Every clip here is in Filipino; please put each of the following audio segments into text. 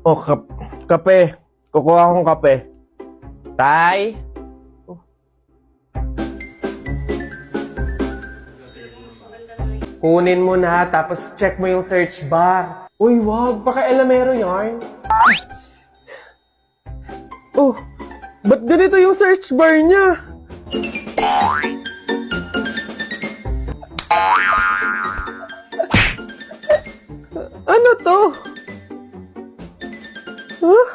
Oh, kape. Kukuha akong kape. Tay? Kunin mo na, tapos check mo yung search bar. Uy, wag. Baka elamero yarn. Oh, ba't ganito yung search bar niya? Ano to? Huh?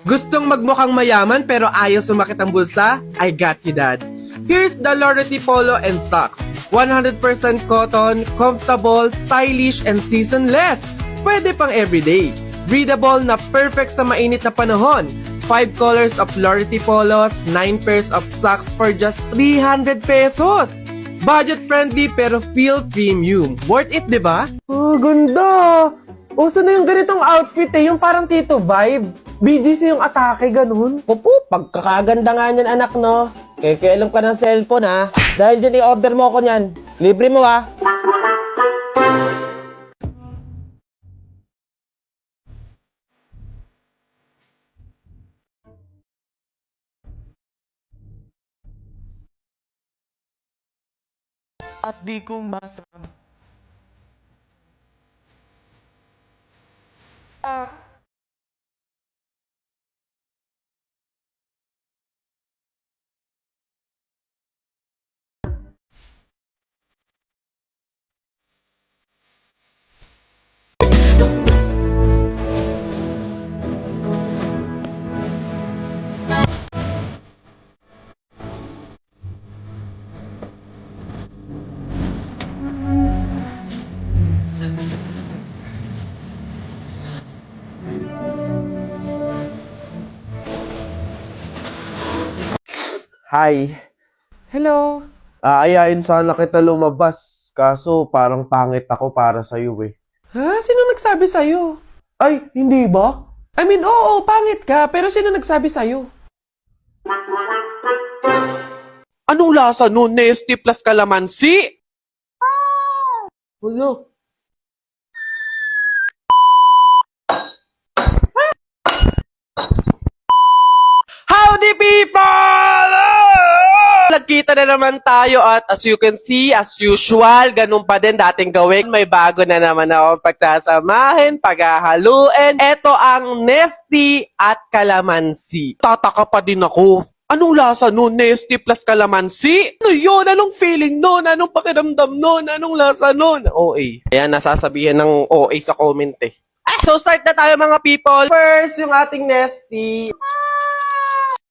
Gustong magmukhang mayaman pero ayaw sumakit ang bulsa? I got you, Dad. Here's the Loreti Polo and Socks. 100% cotton, comfortable, stylish, and seasonless. Pwede pang everyday. Breathable na perfect sa mainit na panahon. 5 colors of Loreti Polos, 9 pairs of socks for just 300 pesos. Budget friendly pero feel premium. Worth it, di ba? Oh, ganda! Uso na yung ganitong outfit yung parang Tito vibe. BGC yung atake, ganun. Opo, pagkakaganda nga niyan anak no. Kailangan ka ng cellphone ha. Dahil dyan i-order mo ako niyan. Libre mo ha. At di ko masabi. Hi. Hello. Aayain sana kita lumabas. Kaso parang pangit ako para sa'yo eh. Ha? Sino nagsabi sa'yo? Ay, hindi ba? I mean, oo, pangit ka. Pero sino nagsabi sa'yo? Anong lasa nun? Nesty plus kalamansi? Hulo. Howdy people! Nagkita na naman tayo at as you can see, as usual, ganun pa din dating gawin. May bago na naman ako pagsasamahin, paghahaluin. Ito ang Nesty at Kalamansi. Tataka pa din ako. Anong lasa nun? Nesty plus kalamansi? Ano yun? Anong feeling nun? Anong pakiramdam nun? Anong lasa nun? OA. Ayan, nasasabihan ng OA sa comment eh. So start na tayo mga people. First, yung ating Nesty.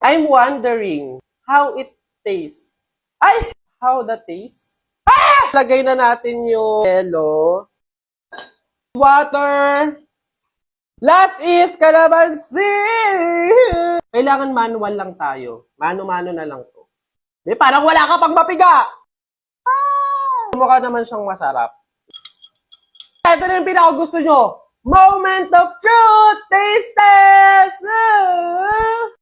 I'm wondering how it tastes. Ay! How the taste? Lagay na natin yung yellow. Water. Last is kalamansi! Kailangan manual lang tayo. Mano-mano na lang to. Di, parang wala ka pang mapiga! Mukha naman siyang masarap. Ito na yung pinakagusto nyo. Moment of truth! Taste test!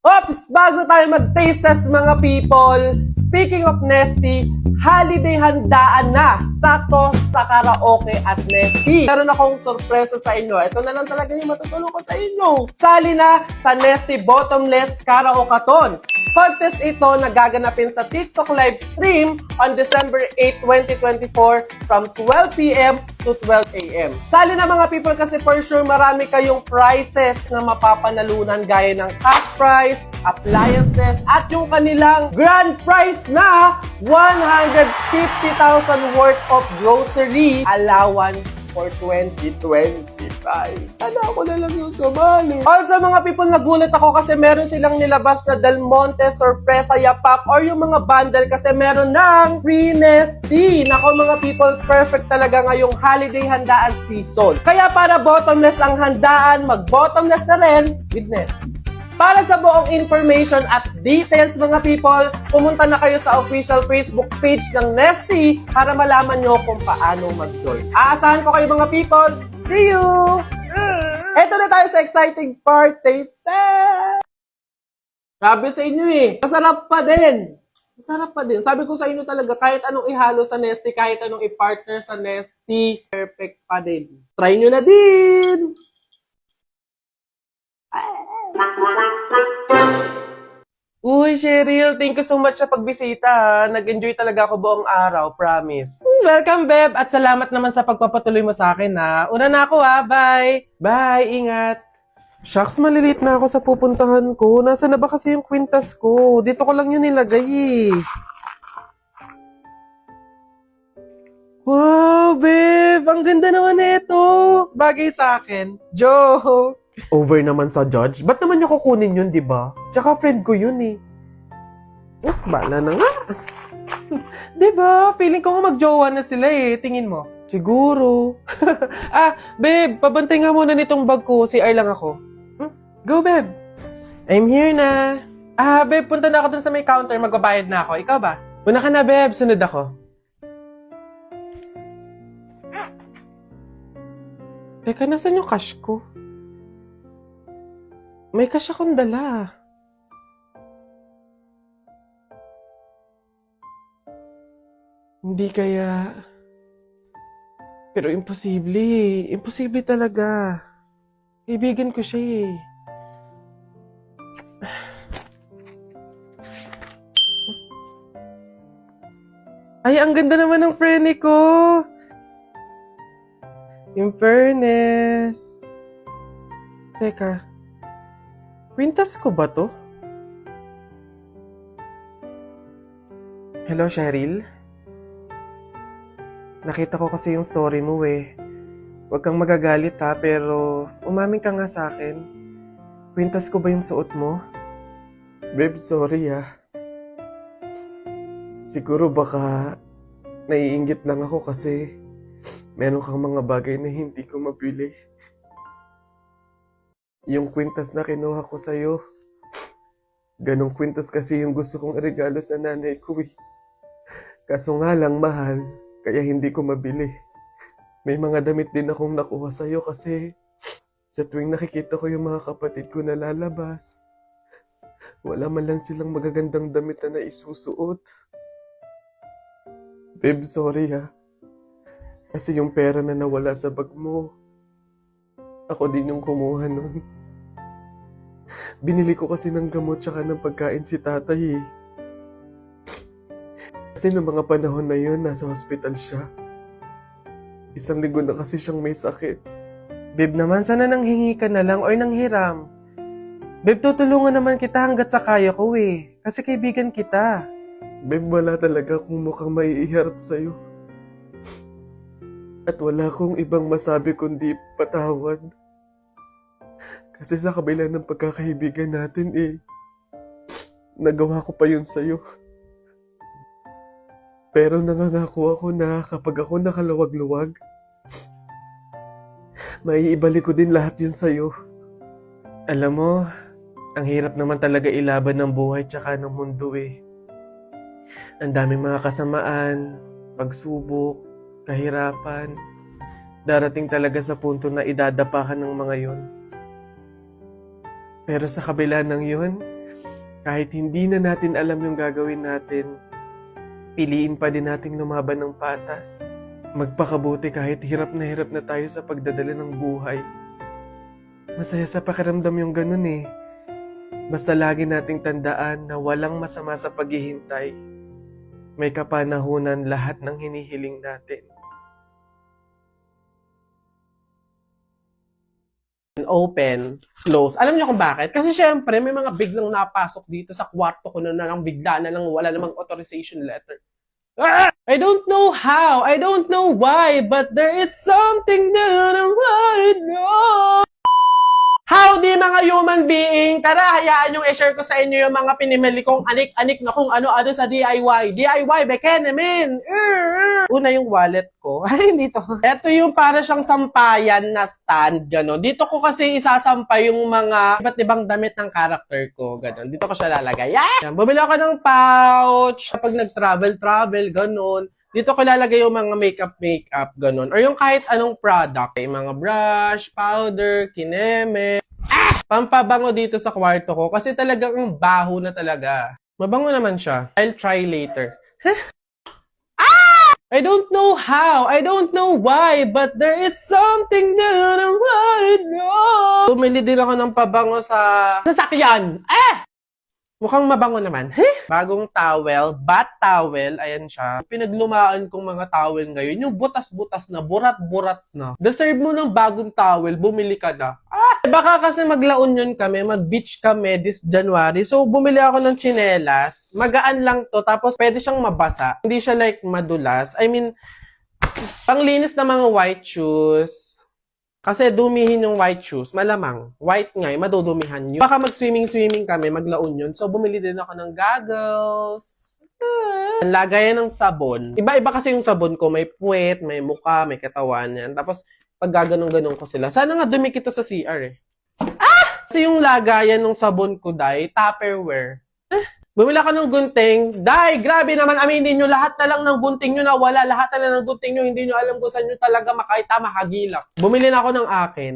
Oops! Bago tayo mag-taste test mga people, speaking of Nesty, holiday handaan na! Sakto sa karaoke at Nesty. Meron akong sorpresa sa inyo. Ito na lang talaga yung matutulong ko sa inyo. Sali na sa Nesty Bottomless Karaoke-a-thon. Contest ito na gaganapin sa TikTok live stream on December 8, 2024 from 12 p.m. to 12 a.m. Sali na mga people kasi for sure marami kayong prizes na mapapanalunan gaya ng cash prize, appliances, at yung kanilang grand prize na 150,000 worth of grocery allowance for 2025. Ano ako na lang yung sumali. Also mga people, nagulat ako kasi meron silang nilabas na Del Monte Sorpresa Yapak or yung mga bundle kasi meron ng free Nesty. Nako mga people, perfect talaga ngayong holiday handaan season. Kaya para bottomless ang handaan, mag-bottomless na rin with Nesty. Para sa buong information at details mga people, pumunta na kayo sa official Facebook page ng Nesty para malaman nyo kung paano mag-join. Aasahan ko kayo mga people. See you! Eto na tayo sa exciting part, taste test! Sabi sa inyo masarap pa din. Masarap pa din. Sabi ko sa inyo talaga, kahit anong ihalo sa Nesty, kahit anong i-partner sa Nesty, perfect pa din. Try nyo na din! Uy, Cheryl, thank you so much sa pagbisita, ha. Nag-enjoy talaga ako buong araw, promise. Welcome, Beb, at salamat naman sa pagpapatuloy mo sa akin, ha. Una na ako, ha. Bye! Bye, ingat! Shucks, malilate na ako sa pupuntahan ko. Nasaan na ba kasi yung kwintas ko? Dito ko lang yun nilagay, eh. Wow, babe! Ang ganda naman nito! Bagay sa akin. Joke! Over naman sa judge. Ba't naman niya kukunin yun, di ba? Tsaka friend ko yun, eh. Bala na nga. Di ba? Feeling ko nga magjowa na sila, eh. Tingin mo. Siguro. Babe, pabantay nga muna nitong bag ko. CR lang ako. Go, babe. I'm here na. Babe, punta na ako dun sa may counter. Magbabayad na ako. Ikaw ba? Una ka na, babe. Sunod ako. Teka, nasan yung cash ko? May cash akong dala. Hindi kaya... Pero imposible eh. Imposible talaga. Kaibigan ko siya eh. Ay, ang ganda naman ng prene ko! In fairness. Teka. Kwintas ko ba to? Hello, Cheryl? Nakita ko kasi yung story mo eh. Huwag kang magagalit ha, pero umamin ka nga sa akin. Kwintas ko ba yung suot mo? Babe, sorry ah. Siguro baka naiinggit lang ako kasi meron kang mga bagay na hindi ko mabili. Yung kwintas na kinuha ko sa'yo, ganong kwintas kasi yung gusto kong regalo sa nanay ko eh. Kaso nga lang mahal, kaya hindi ko mabili. May mga damit din akong nakuha sa'yo kasi sa tuwing nakikita ko yung mga kapatid ko na lalabas, wala man lang silang magagandang damit na naisusuot. Babe, sorry ha. Kasi yung pera na nawala sa bag mo, ako din yung kumuha nun. Binili ko kasi ng gamot tsaka ng pagkain si tatay eh. Kasi noong mga panahon na yun, nasa hospital siya. 1 linggo na kasi siyang may sakit. Babe naman, sana nanghingi ka na lang or nanghiram. Babe, tutulungan naman kita hanggat sa kaya ko eh. Kasi kaibigan kita. Babe, wala talaga akong mukhang maiiharap sa'yo. At wala akong ibang masabi kundi patawad. Kasi sa kabila ng pagkakaibigan natin eh, nagawa ko pa yun sa'yo. Pero nangangako ako na kapag ako nakaluwag-luwag, maiibalik ko din lahat yun sa'yo. Alam mo, ang hirap naman talaga ilaban ng buhay tsaka ng mundo eh. Ang daming mga kasamaan, pagsubok, kahirapan. Darating talaga sa punto na idadapa ka ng mga yun. Pero sa kabila ng yun, kahit hindi na natin alam yung gagawin natin, piliin pa din nating lumaban ng patas. Magpakabuti kahit hirap na tayo sa pagdadala ng buhay. Masaya sa pakiramdam yung ganun eh. Basta lagi nating tandaan na walang masama sa paghihintay. May kapanahunan lahat ng hinihiling natin. Open, close. Alam niyo kung bakit? Kasi syempre, may mga biglang napasok dito sa kwarto ko na lang bigla na lang wala namang authorization letter. I don't know how, I don't know why, but there is something that I right now. Howdy mga human being! Tara, hayaan yung i-share ko sa inyo yung mga pinimili kong anik-anik na kung ano-ano sa DIY. DIY, bekenemin! Una yung wallet ko. Ay, dito. Ito yung para siyang sampayan na stand, gano'n. Dito ko kasi isasampay yung mga iba't ibang damit ng character ko, gano'n. Dito ko siya lalagay. Yan! Bumili ako ng pouch kapag nag-travel, gano'n. Dito ko lalagay yung mga makeup, ganun. Or yung kahit anong product. Yung mga brush, powder, kineme. Pampabango dito sa kwarto ko kasi talagang baho na talaga. Mabango naman siya. I'll try later. I don't know how, I don't know why, but there is something that I right now. bumili din ako ng pabango sa sasakyan. Mukhang mabango naman. Bagong towel, bath towel, ayan siya. Pinaglumaan kong mga towel ngayon, yung butas-butas na, burat-burat na. Deserve mo ng bagong towel, bumili ka na. Baka kasi maglaon yun kami, mag-beach kami this January. So, bumili ako ng tsinelas. Magaan lang to, tapos pwede siyang mabasa. Hindi siya like madulas. I mean, panglinis ng mga white shoes. Kasi dumihin yung white shoes, malamang. White nga, madudumihan yun. Baka mag-swimming kami, maglaon yun. So, bumili din ako ng goggles. Ang lagayan ng sabon. Iba-iba kasi yung sabon ko. May puwet, may muka, may katawan yan. Tapos, pag gaganong-ganong ko sila. Sana nga dumikit to sa CR eh. Kasi yung lagayan ng sabon ko, dai, Tupperware. Bumili ako ng gunting. Day, grabe naman, aminin nyo, lahat na lang ng gunting nyo nawala. Lahat na lang ng gunting nyo, hindi nyo alam kung saan nyo talaga makaita, makagilak. Bumili na ako ng akin.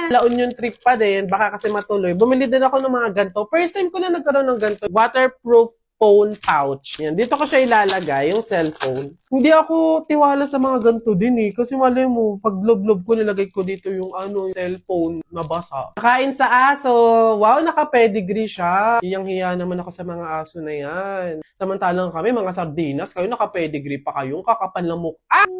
Laon yung trip pa din, baka kasi matuloy. Bumili din ako ng mga ganito. First time ko na nagkaroon ng ganito. Waterproof phone pouch. Yan. Dito ko siya ilalagay, yung cellphone. Hindi ako tiwala sa mga ganito din eh. Kasi malay mo, pag loob-loob ko, nilagay ko dito yung yung cellphone na basa. Nakain sa aso. Wow, naka-pedigree siya. Hiyang-hiya naman ako sa mga aso na yan. Samantalang kami, mga sardinas, kayo naka-pedigree pa kayong kakapal ng mukha.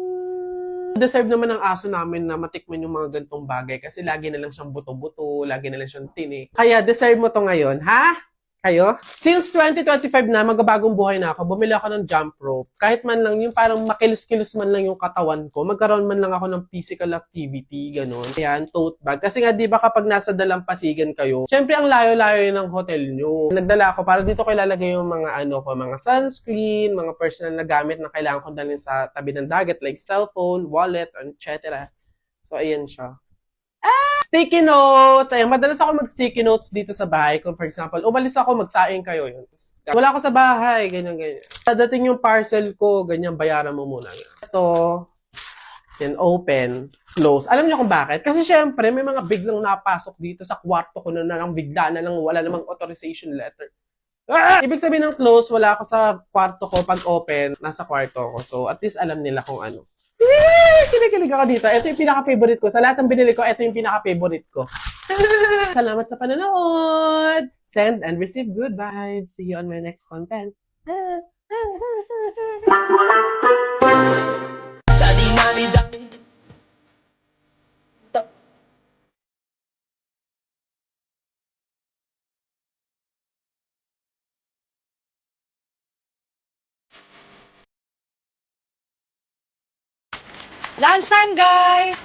Deserve naman ng aso namin na matikman yung mga gantong bagay kasi lagi na lang siyang buto-buto, lagi na lang siyang tinik. Kaya deserve mo to ngayon, ha? Kayo? Since 2025 na, magbabagong buhay na ako, bumili ako ng jump rope. Kahit man lang yung parang makilos-kilos man lang yung katawan ko, magkaroon man lang ako ng physical activity, ganun. Ayan, tote bag. Kasi nga, di ba kapag nasa dalampasigan kayo, syempre ang layo-layo ng hotel nyo. Nagdala ako para dito ko ilalagay yung mga mga sunscreen, mga personal na gamit na kailangan ko dalhin sa tabi ng dagat, like cellphone, wallet, etc. So, ayan siya. Sticky notes! Ayan, madalas ako mag-sticky notes dito sa bahay. Kung for example, umalis ako, magsaing kayo. Yun. Wala ako sa bahay, ganyan-ganyan. Dadating yung parcel ko, ganyan, bayaran mo muna. Ito, yan, open, close. Alam niyo kung bakit? Kasi syempre, may mga biglang napasok dito sa kwarto ko na lang, bigla na lang, wala namang authorization letter. Ibig sabihin ng close, wala ako sa kwarto ko. Pag open, nasa kwarto ko. So, at least alam nila kung ano. Kinikilig ako dito. Ito yung pinaka-favorite ko. Sa lahat ng binili ko, ito yung pinaka-favorite ko. Salamat sa panonood! Send and receive good vibes. See you on my next content. Sa dinamidad Lunchtime, guys!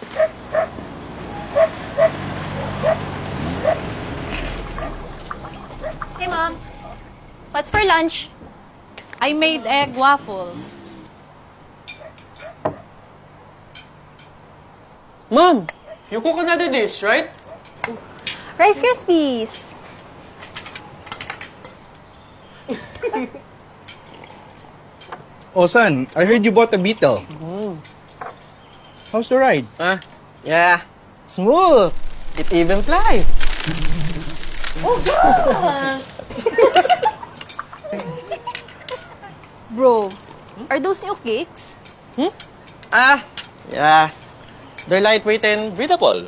Hey, Mom. What's for lunch? I made egg waffles. Mom, you cook another dish, right? Rice Krispies. Oh, son, I heard you bought a Beetle. How's the ride? Yeah. Smooth. It even flies. Bro, are those new cakes? Yeah. They're lightweight and breathable.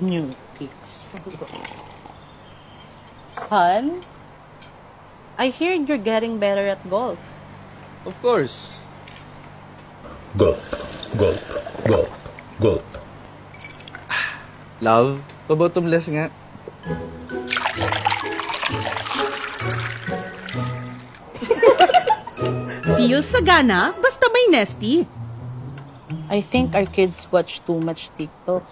New cakes. Hun, I hear you're getting better at golf. Of course. Gulp, gulp, gulp, gulp. Love, pabotomless nga. Feel sagana, basta may nesty. I think our kids watch too much TikTok.